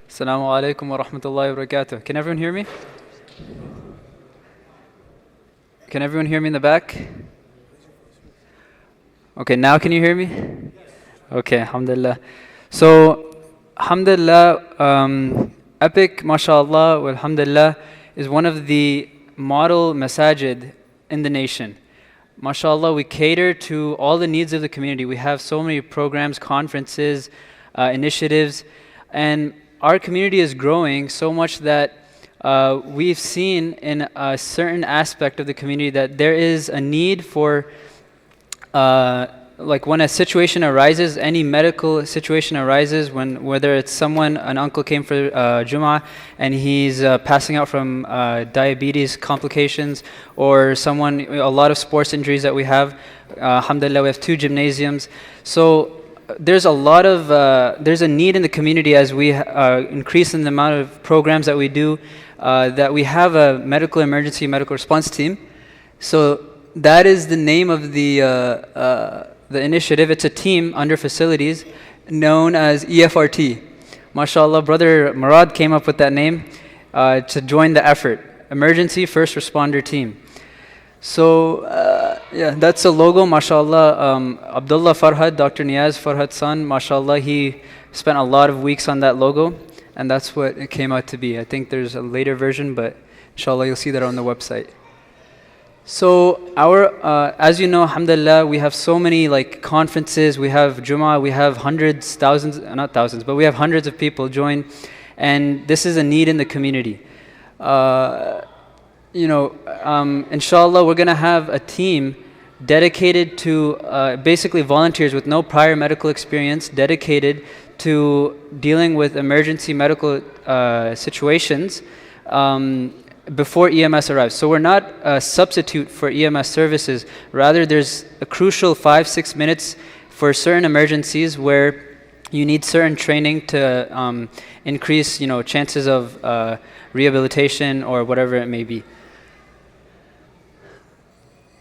Assalamu alaikum wa rahmatullahi wa barakatuh. Can everyone hear me? Can everyone hear me in the back? Okay, now can you hear me? Okay, alhamdulillah. So, alhamdulillah, Epic, mashallah, wa alhamdulillah, is one of the model masajid in the nation. Mashallah, we cater to all the needs of the community. We have so many programs, conferences, initiatives, and our community is growing so much that we've seen in a certain aspect of the community that there is a need for, like when a situation arises, any medical situation arises, whether it's someone, an uncle came for Jum'ah and he's passing out from diabetes complications, or someone, a lot of sports injuries that we have. Alhamdulillah, we have 2 gymnasiums. So there's a need in the community as we increase in the amount of programs that we do, that we have a medical response team. So that is the name of the initiative. It's a team under facilities known as EFRT. MashaAllah, Brother Murad came up with that name to join the effort, Emergency First Responder Team. So, yeah, that's a logo, mashallah. Abdullah Farhad, Dr. Niyaz Farhad's son, mashallah, he spent a lot of weeks on that logo, and that's what it came out to be. I think there's a later version, but inshallah, you'll see that on the website. So, as you know, alhamdulillah, we have so many like conferences, we have Jummah, we have hundreds, thousands, not thousands, but we have hundreds of people join, and this is a need in the community. Inshallah, we're going to have a team dedicated to basically volunteers with no prior medical experience, dedicated to dealing with emergency medical situations before EMS arrives. So we're not a substitute for EMS services. Rather, there's a crucial 5-6 minutes for certain emergencies where you need certain training to increase, chances of rehabilitation or whatever it may be.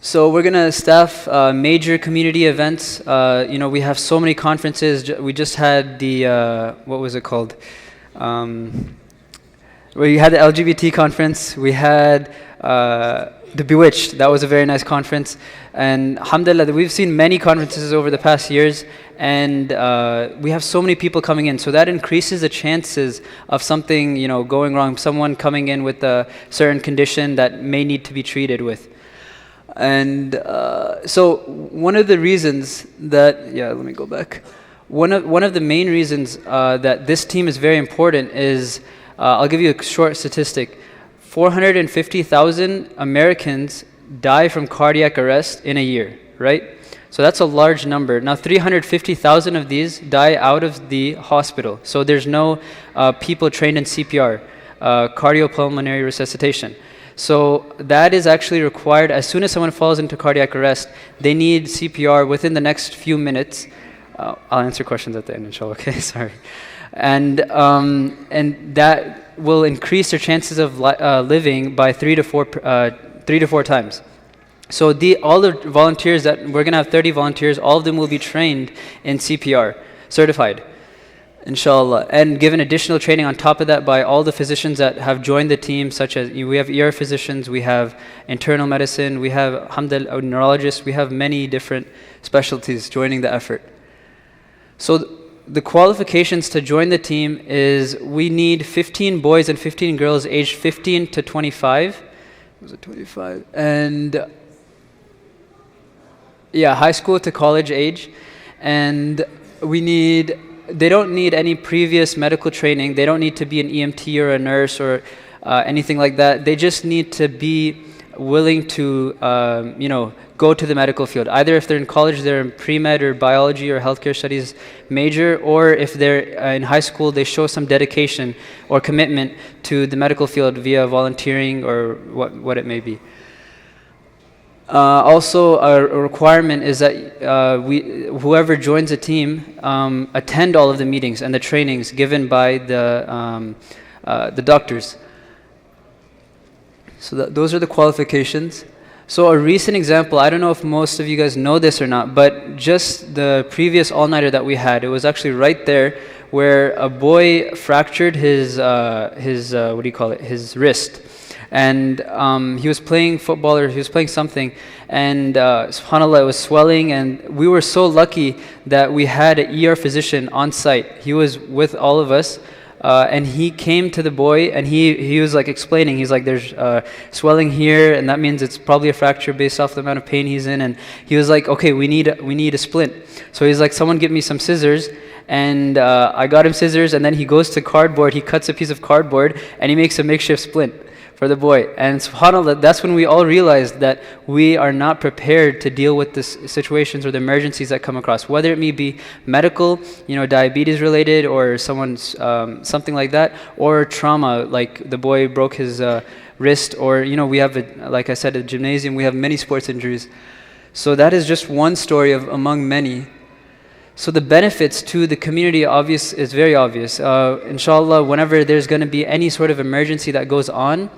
So we're going to staff major community events. We have so many conferences. We just had the, what was it called? We had the LGBT conference. We had the Bewitched. That was a very nice conference. And alhamdulillah, we've seen many conferences over the past years. And we have so many people coming in. So that increases the chances of something, going wrong. Someone coming in with a certain condition that may need to be treated with. And so one of the reasons that, let me go back. One of the main reasons that this team is very important is, I'll give you a short statistic. 450,000 Americans die from cardiac arrest in a year, right? So that's a large number. Now 350,000 of these die out of the hospital. So there's no people trained in CPR, cardiopulmonary resuscitation. So that is actually required. As soon as someone falls into cardiac arrest, they need CPR within the next few minutes. I'll answer questions at the end, inshallah. Okay, sorry. And that will increase their chances of living by 3 to 4 times. So all the volunteers that we're going to have 30 volunteers, all of them will be trained in CPR, certified. Inshallah, and given additional training on top of that by all the physicians that have joined the team, such as we have ER physicians, we have internal medicine, we have alhamdulillah neurologists, we have many different specialties joining the effort. So the qualifications to join the team is we need 15 boys and 15 girls aged 15 to 25. Was it 25? And high school to college age, and they don't need any previous medical training. They don't need to be an EMT or a nurse or anything like that. They just need to be willing to, go to the medical field. Either if they're in college, they're in pre-med or biology or healthcare studies major, or if they're in high school, they show some dedication or commitment to the medical field via volunteering or what it may be. Also, a requirement is that whoever joins a team attend all of the meetings and the trainings given by the doctors. So those are the qualifications. So a recent example, I don't know if most of you guys know this or not, but just the previous all-nighter that we had, it was actually right there where a boy fractured his what do you call it, his wrist. And he was playing football, or he was playing something, and subhanAllah, it was swelling, and we were so lucky that we had an ER physician on site. He was with all of us. And he came to the boy, and he was like explaining. He's like, there's swelling here, and that means it's probably a fracture based off the amount of pain he's in. And he was like, okay, we need a splint. So he's like, someone get me some scissors. And I got him scissors, and then he goes to cardboard. He cuts a piece of cardboard, and he makes a makeshift splint for the boy. And subhanAllah, that's when we all realized that we are not prepared to deal with the situations or the emergencies that come across, whether it may be medical, diabetes related, or someone's something like that, or trauma, like the boy broke his wrist, or we have, like I said, a gymnasium, we have many sports injuries. So that is just one story among many. So the benefits to the community is very obvious. Inshallah, whenever there's going to be any sort of emergency that goes on,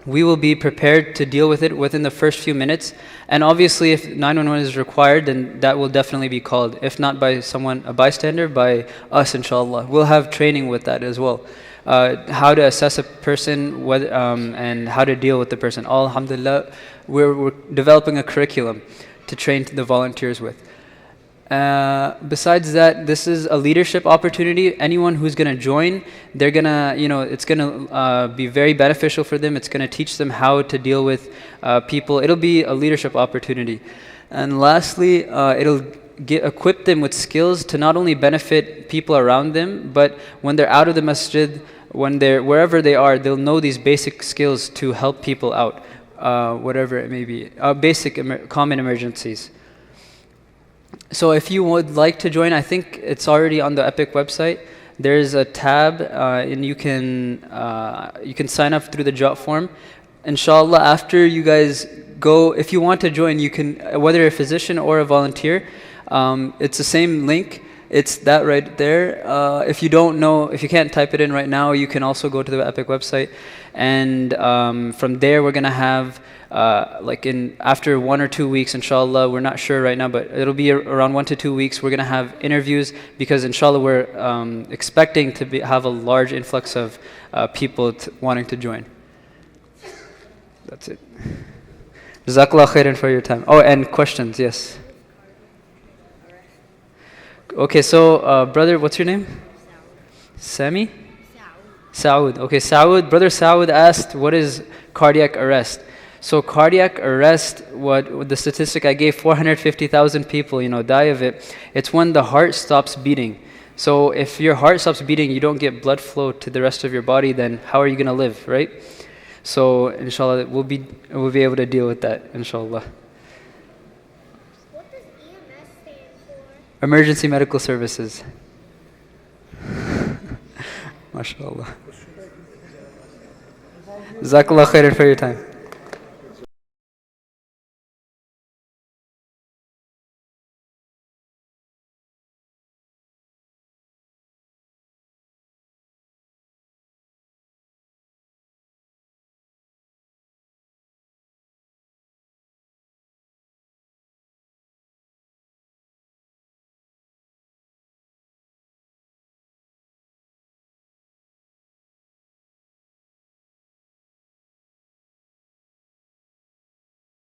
we will be prepared to deal with it within the first few minutes. And obviously, if 911 is required, then that will definitely be called. If not by a bystander, by us, inshallah. We'll have training with that as well. How to assess a person, and how to deal with the person. Alhamdulillah, we're developing a curriculum to train the volunteers with. Besides that, this is a leadership opportunity. Anyone who's going to join, they're going to, it's going to be very beneficial for them. It's going to teach them how to deal with people. It'll be a leadership opportunity. And lastly, it'll equip them with skills to not only benefit people around them, but when they're out of the masjid, wherever they are, they'll know these basic skills to help people out, whatever it may be, basic common emergencies. So if you would like to join, I think it's already on the Epic website. There's a tab, and you can sign up through the jot form. Inshallah, after you guys go, if you want to join, you can, whether a physician or a volunteer, it's the same link. It's that right there. If you don't know, if you can't type it in right now, you can also go to the Epic website. And from there, we're going to have, after 1 or 2 weeks, inshallah, we're not sure right now, but it'll be around 1 to 2 weeks, we're going to have interviews, because inshallah, we're expecting to have a large influx of people wanting to join. That's it. Jazakallah khairan for your time. Oh, and questions, yes. Okay, so brother, what's your name? Sami? Saud. Okay, Saud. Brother Saud asked, what is cardiac arrest? So cardiac arrest, what the statistic I gave, 450,000 people, die of it. It's when the heart stops beating. So if your heart stops beating, you don't get blood flow to the rest of your body, then how are you going to live, right? So inshallah, we'll be able to deal with that, inshallah. Emergency medical services. MashaAllah. Jazakallah khairan for your time.